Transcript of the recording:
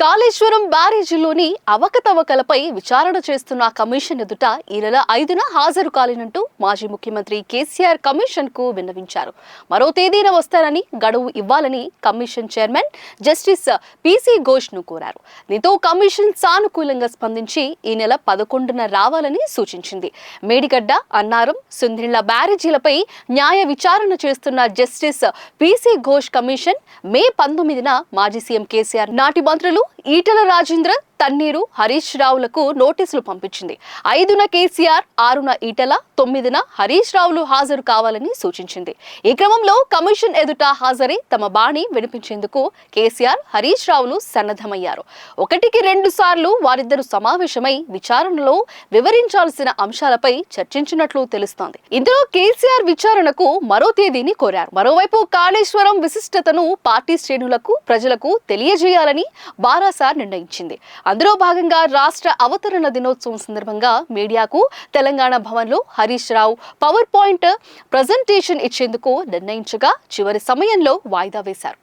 కాళేశ్వరం బ్యారేజీలోని అవకతవకలపై విచారణ చేస్తున్న కమిషన్ ఎదుట ఈ నెల 5న హాజరు కాలేనంటూ మాజీ ముఖ్యమంత్రి కేసీఆర్ కమిషన్ కు విన్నవించారు. మరో తేదీన వస్తారని గడువు ఇవ్వాలని commission chairman justice PC Ghosh ను కోరారు. దీంతో కమిషన్ సానుకూలంగా స్పందించి ఈ నెల 11న రావాలని సూచించింది. మేడిగడ్డ, అన్నారం, సుందిళ్ల బ్యారేజీలపై న్యాయ విచారణ చేస్తున్న జస్టిస్ పిసి ఘోష్ కమిషన్ మే 19న మాజీ సీఎం కేసీఆర్ నాటి మంత్రులు ఈటల రాజేంద్ర, తన్నీరు హరీష్ రావులకు నోటీసులు పంపించింది. 5న కేసీఆర్, 6న ఈటల, 9న హరీష్ రావులు హాజరు కావాలని సూచించింది. ఈ క్రమంలో కమిషన్ ఎదుట హాజరై తమ బాణి వినిపించేందుకు కేసీఆర్, హరీష్ రావులు సన్నద్ధమయ్యారు. 1కి 2 సార్లు వారిద్దరు సమావేశమై విచారణలో వివరించాల్సిన అంశాలపై చర్చించినట్లు తెలుస్తోంది. ఇందులో కేసీఆర్ విచారణకు మరో తేదీని కోరారు. మరోవైపు కాళేశ్వరం విశిష్టతను పార్టీ శ్రేణులకు, ప్రజలకు తెలియజేయాలని బారాసార్ నిర్ణయించింది. అందులో భాగంగా రాష్ట్ర అవతరణ దినోత్సవం సందర్భంగా మీడియాకు తెలంగాణ భవన్లో Harish Rao power point presentation ఇచ్చేందుకు నిర్ణయించగా చివరి సమయంలో వాయిదా వేశారు.